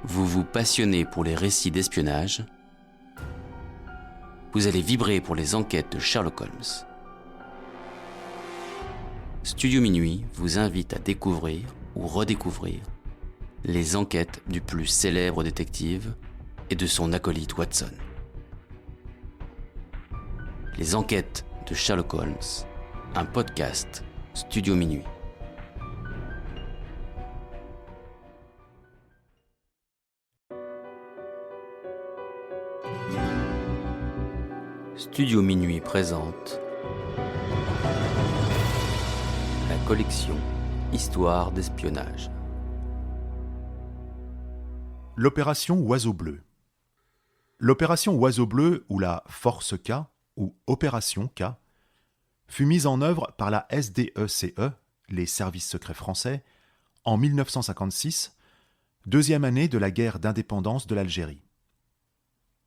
Vous vous passionnez pour les récits d'espionnage. Vous allez vibrer pour les enquêtes de Sherlock Holmes. Studio Minuit vous invite à découvrir ou redécouvrir les enquêtes du plus célèbre détective et de son acolyte Watson. Les enquêtes de Sherlock Holmes, un podcast Studio Minuit. Studio Minuit présente la collection Histoire d'espionnage. L'opération Oiseau Bleu. L'opération Oiseau Bleu, ou la Force K, ou Opération K, fut mise en œuvre par la SDECE, les services secrets français, en 1956, deuxième année de la guerre d'indépendance de l'Algérie.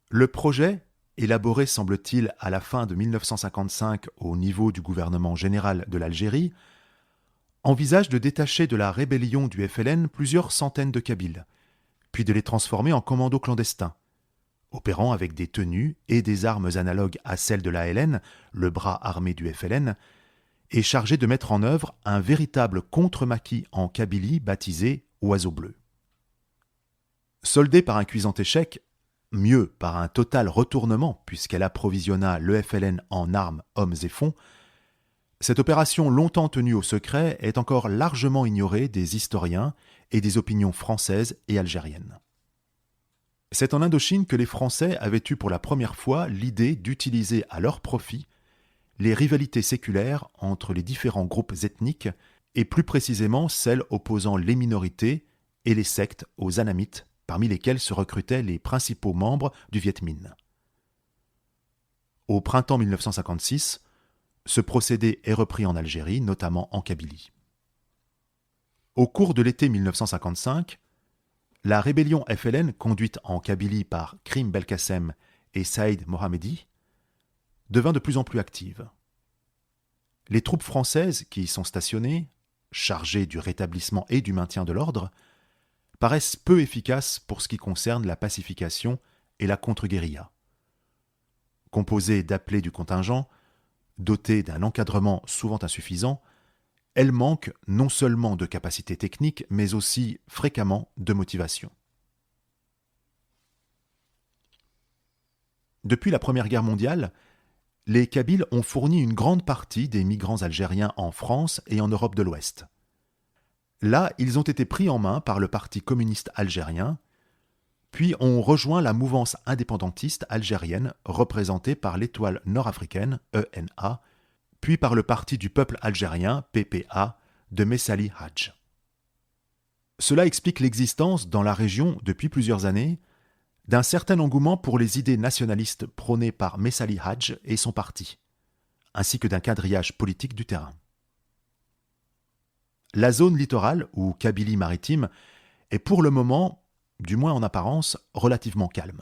Le projet, élaboré semble-t-il à la fin de 1955 au niveau du gouvernement général de l'Algérie, envisage de détacher de la rébellion du FLN plusieurs centaines de Kabyles, puis de les transformer en commandos clandestins, opérant avec des tenues et des armes analogues à celles de l'ALN, le bras armé du FLN, et chargés de mettre en œuvre un véritable contre-maquis en Kabylie baptisé Oiseau Bleu. Soldée par un cuisant échec, mieux par un total retournement puisqu'elle approvisionna le FLN en armes, hommes et fonds, cette opération longtemps tenue au secret est encore largement ignorée des historiens et des opinions françaises et algériennes. C'est en Indochine que les Français avaient eu pour la première fois l'idée d'utiliser à leur profit les rivalités séculaires entre les différents groupes ethniques et plus précisément celles opposant les minorités et les sectes aux anamites, parmi lesquels se recrutaient les principaux membres du Viet Minh. Au printemps 1956, ce procédé est repris en Algérie, notamment en Kabylie. Au cours de l'été 1955, la rébellion FLN, conduite en Kabylie par Krim Belkacem et Saïd Mohammedi, devint de plus en plus active. Les troupes françaises qui y sont stationnées, chargées du rétablissement et du maintien de l'ordre, paraissent peu efficaces pour ce qui concerne la pacification et la contre-guérilla. Composées d'appelés du contingent, dotées d'un encadrement souvent insuffisant, elles manquent non seulement de capacité technique, mais aussi fréquemment de motivation. Depuis la Première Guerre mondiale, les Kabyles ont fourni une grande partie des migrants algériens en France et en Europe de l'Ouest. Là, ils ont été pris en main par le Parti communiste algérien, puis ont rejoint la mouvance indépendantiste algérienne représentée par l'Étoile nord-africaine, ENA, puis par le Parti du peuple algérien, PPA, de Messali Hadj. Cela explique l'existence dans la région, depuis plusieurs années, d'un certain engouement pour les idées nationalistes prônées par Messali Hadj et son parti, ainsi que d'un quadrillage politique du terrain. La zone littorale, ou Kabylie maritime, est pour le moment, du moins en apparence, relativement calme.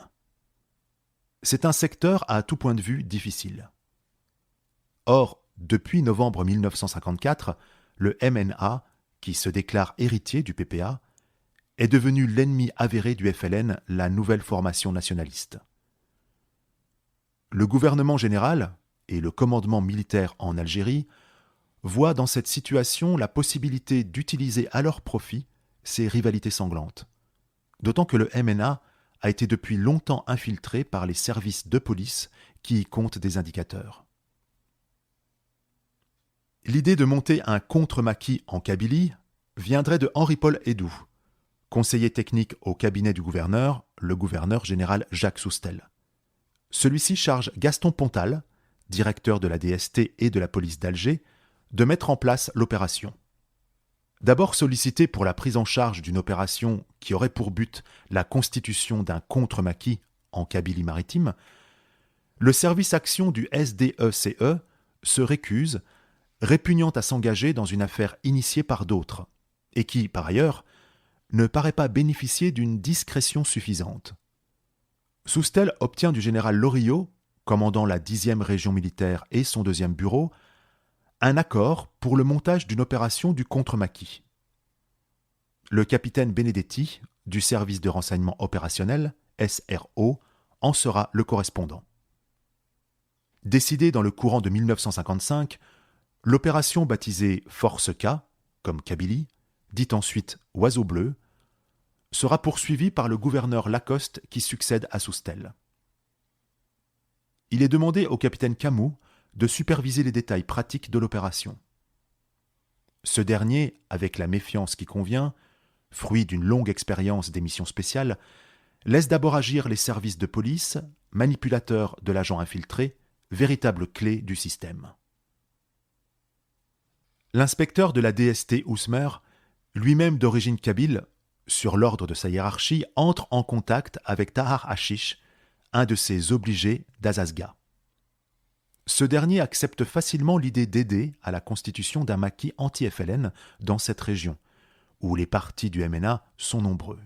C'est un secteur à tout point de vue difficile. Or, depuis novembre 1954, le MNA, qui se déclare héritier du PPA, est devenu l'ennemi avéré du FLN, la nouvelle formation nationaliste. Le gouvernement général et le commandement militaire en Algérie voient dans cette situation la possibilité d'utiliser à leur profit ces rivalités sanglantes. D'autant que le MNA a été depuis longtemps infiltré par les services de police qui y comptent des indicateurs. L'idée de monter un contre-maquis en Kabylie viendrait de Henri-Paul Hédoux, conseiller technique au cabinet du gouverneur, le gouverneur général Jacques Soustel. Celui-ci charge Gaston Pontal, directeur de la DST et de la police d'Alger, de mettre en place l'opération. D'abord sollicité pour la prise en charge d'une opération qui aurait pour but la constitution d'un contre-maquis en Kabylie maritime, le service action du SDECE se récuse, répugnant à s'engager dans une affaire initiée par d'autres, et qui, par ailleurs, ne paraît pas bénéficier d'une discrétion suffisante. Soustel obtient du général Loriot, commandant la 10e région militaire et son 2e bureau, un accord pour le montage d'une opération du contre-maquis. Le capitaine Benedetti, du service de renseignement opérationnel, SRO, en sera le correspondant. Décidée dans le courant de 1955, l'opération baptisée Force K, comme Kabylie, dite ensuite Oiseau bleu, sera poursuivie par le gouverneur Lacoste qui succède à Soustelle. Il est demandé au capitaine Camus de superviser les détails pratiques de l'opération. Ce dernier, avec la méfiance qui convient, fruit d'une longue expérience des missions spéciales, laisse d'abord agir les services de police, manipulateurs de l'agent infiltré, véritable clé du système. L'inspecteur de la DST Ousmer, lui-même d'origine kabyle, sur l'ordre de sa hiérarchie, entre en contact avec Tahar Hashish, un de ses obligés d'Azazga. Ce dernier accepte facilement l'idée d'aider à la constitution d'un maquis anti-FLN dans cette région, où les partis du MNA sont nombreux.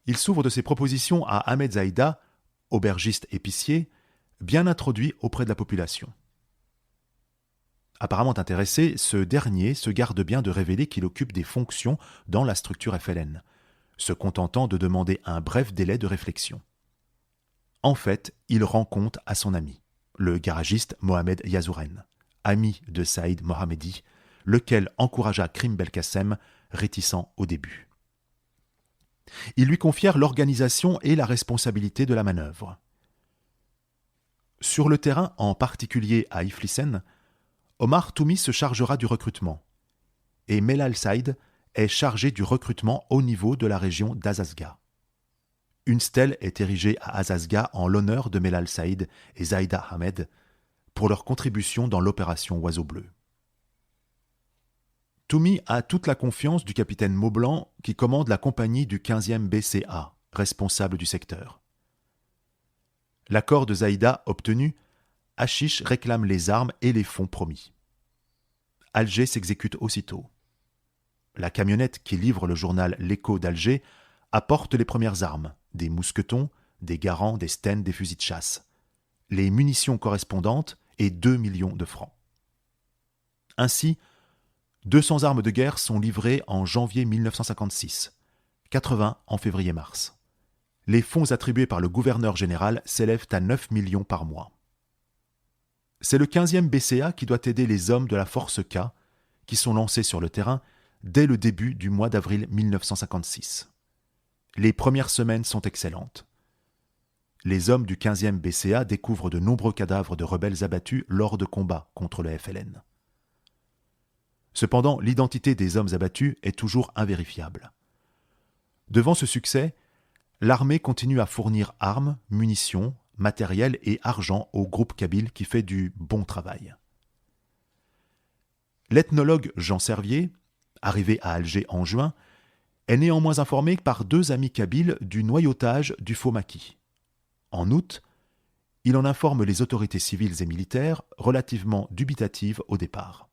Il s'ouvre de ses propositions à Ahmed Zaïda, aubergiste épicier, bien introduit auprès de la population. Apparemment intéressé, ce dernier se garde bien de révéler qu'il occupe des fonctions dans la structure FLN, se contentant de demander un bref délai de réflexion. En fait, il rend compte à son ami, le garagiste Mohamed Yazouren, ami de Saïd Mohammedi, lequel encouragea Krim Belkacem, réticent au début. Ils lui confièrent l'organisation et la responsabilité de la manœuvre. Sur le terrain, en particulier à Iflissen, Omar Toumi se chargera du recrutement, et Melal Saïd est chargé du recrutement au niveau de la région d'Azazga. Une stèle est érigée à Azazga en l'honneur de Melal Saïd et Zaïda Ahmed pour leur contribution dans l'opération Oiseau bleu. Toumi a toute la confiance du capitaine Maublanc qui commande la compagnie du 15e BCA, responsable du secteur. L'accord de Zaïda obtenu, Hashish réclame les armes et les fonds promis. Alger s'exécute aussitôt. La camionnette qui livre le journal L'Écho d'Alger apporte les premières armes, des mousquetons, des garants, des stènes, des fusils de chasse, les munitions correspondantes et 2 millions de francs. Ainsi, 200 armes de guerre sont livrées en janvier 1956, 80 en février-mars. Les fonds attribués par le gouverneur général s'élèvent à 9 millions par mois. C'est le 15e BCA qui doit aider les hommes de la Force K, qui sont lancés sur le terrain dès le début du mois d'avril 1956. Les premières semaines sont excellentes. Les hommes du 15e BCA découvrent de nombreux cadavres de rebelles abattus lors de combats contre le FLN. Cependant, l'identité des hommes abattus est toujours invérifiable. Devant ce succès, l'armée continue à fournir armes, munitions, matériel et argent au groupe kabyle qui fait du bon travail. L'ethnologue Jean Servier, arrivé à Alger en juin, est néanmoins informé par 2 amis kabyles du noyautage du faux maquis. En août, il en informe les autorités civiles et militaires relativement dubitatives au départ.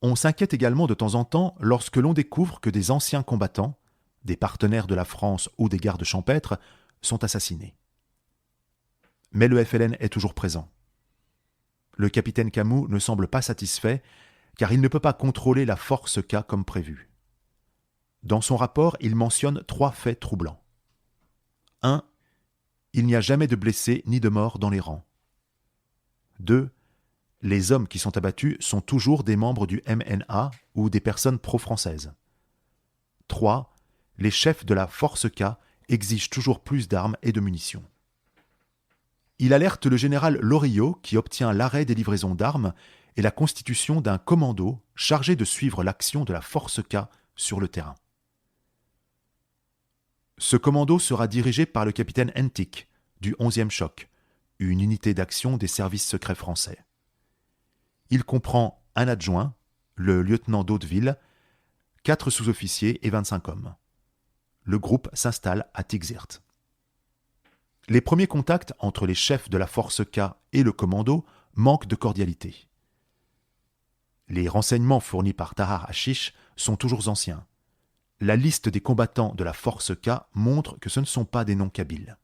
On s'inquiète également de temps en temps lorsque l'on découvre que des anciens combattants, des partenaires de la France ou des gardes champêtres, sont assassinés. Mais le FLN est toujours présent. Le capitaine Camus ne semble pas satisfait car il ne peut pas contrôler la Force K comme prévu. Dans son rapport, il mentionne 3 faits troublants. 1. Il n'y a jamais de blessés ni de morts dans les rangs. 2. Les hommes qui sont abattus sont toujours des membres du MNA ou des personnes pro-françaises. 3. Les chefs de la Force K exigent toujours plus d'armes et de munitions. Il alerte le général Loriot qui obtient l'arrêt des livraisons d'armes et la constitution d'un commando chargé de suivre l'action de la Force K sur le terrain. Ce commando sera dirigé par le capitaine Hentic du 11e choc, une unité d'action des services secrets français. Il comprend un adjoint, le lieutenant d'Hauteville, 4 sous-officiers et 25 hommes. Le groupe s'installe à Tixirt. Les premiers contacts entre les chefs de la Force K et le commando manquent de cordialité. Les renseignements fournis par Tahar Hashish sont toujours anciens. La liste des combattants de la Force K montre que ce ne sont pas des noms kabyles.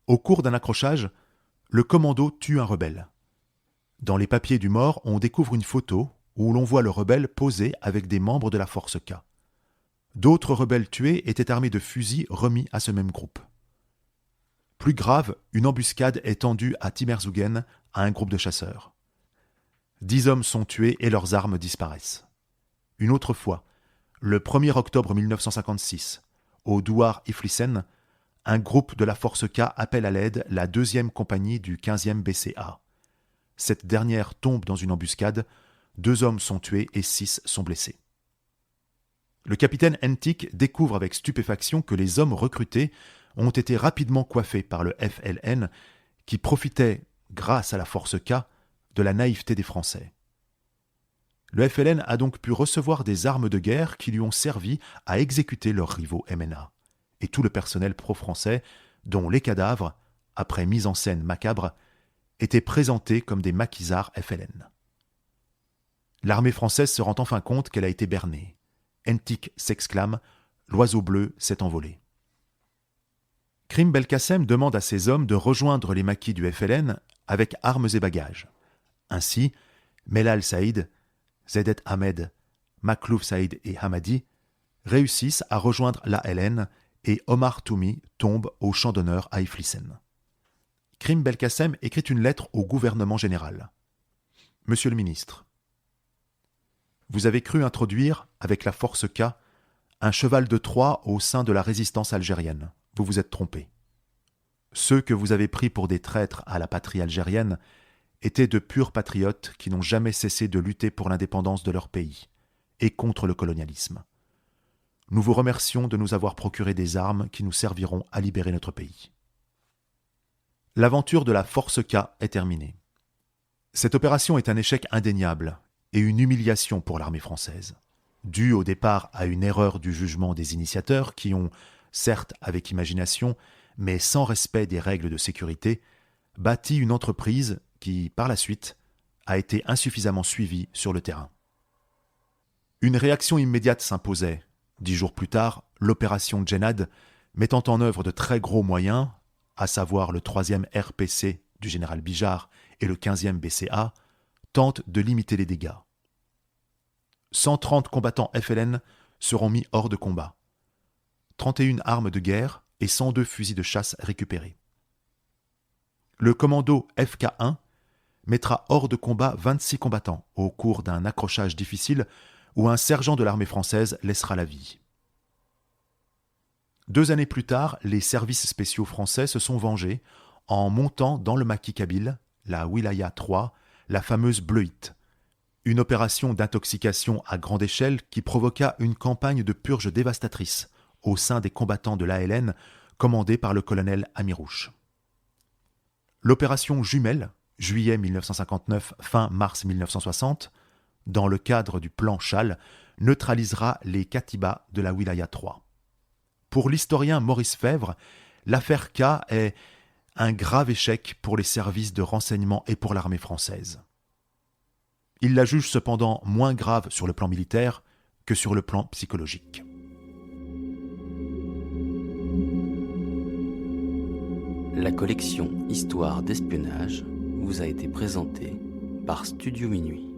Au cours d'un accrochage, le commando tue un rebelle. Dans les papiers du mort, on découvre une photo où l'on voit le rebelle posé avec des membres de la Force K. D'autres rebelles tués étaient armés de fusils remis à ce même groupe. Plus grave, une embuscade est tendue à Timmershoegen à un groupe de chasseurs. 10 hommes sont tués et leurs armes disparaissent. Une autre fois, le 1er octobre 1956, au Douar Iflissen, un groupe de la Force K appelle à l'aide la 2e compagnie du 15e BCA. Cette dernière tombe dans une embuscade, 2 hommes sont tués et 6 sont blessés. Le capitaine Hentig découvre avec stupéfaction que les hommes recrutés ont été rapidement coiffés par le FLN qui profitait, grâce à la Force K, de la naïveté des Français. Le FLN a donc pu recevoir des armes de guerre qui lui ont servi à exécuter leurs rivaux MNA, et tout le personnel pro-français, dont les cadavres, après mise en scène macabre, étaient présentés comme des maquisards FLN. L'armée française se rend enfin compte qu'elle a été bernée. Hentig s'exclame « L'oiseau bleu s'est envolé ». Krim Belkacem demande à ses hommes de rejoindre les maquis du FLN avec armes et bagages. Ainsi, Melal Saïd, Zedet Ahmed, Maklouf Saïd et Hamadi réussissent à rejoindre l'ALN et Omar Toumi tombe au champ d'honneur à Iflissen. Krim Belkacem écrit une lettre au gouvernement général. « Monsieur le ministre, vous avez cru introduire, avec la Force K, un cheval de Troie au sein de la résistance algérienne. Vous vous êtes trompé. Ceux que vous avez pris pour des traîtres à la patrie algérienne étaient de purs patriotes qui n'ont jamais cessé de lutter pour l'indépendance de leur pays et contre le colonialisme. Nous vous remercions de nous avoir procuré des armes qui nous serviront à libérer notre pays. » L'aventure de la Force K est terminée. Cette opération est un échec indéniable et une humiliation pour l'armée française, due au départ à une erreur du jugement des initiateurs qui ont, certes avec imagination, mais sans respect des règles de sécurité, bâti une entreprise qui, par la suite, a été insuffisamment suivie sur le terrain. Une réaction immédiate s'imposait. 10 jours plus tard, l'opération Djennad, mettant en œuvre de très gros moyens, à savoir le 3e RPC du général Bijard et le 15e BCA, tente de limiter les dégâts. 130 combattants FLN seront mis hors de combat. 31 armes de guerre et 102 fusils de chasse récupérés. Le commando FK1 mettra hors de combat 26 combattants au cours d'un accrochage difficile où un sergent de l'armée française laissera la vie. 2 années plus tard, les services spéciaux français se sont vengés en montant dans le maquis kabyle, la Wilaya 3, la fameuse Bleuite, une opération d'intoxication à grande échelle qui provoqua une campagne de purge dévastatrice au sein des combattants de l'ALN commandée par le colonel Amirouche. L'opération Jumelle, juillet 1959, fin mars 1960, dans le cadre du plan Chal, neutralisera les Katibas de la Wilaya 3. Pour l'historien Maurice Fèvre, l'affaire K est un grave échec pour les services de renseignement et pour l'armée française. Il la juge cependant moins grave sur le plan militaire que sur le plan psychologique. La collection Histoire d'espionnage vous a été présentée par Studio Minuit.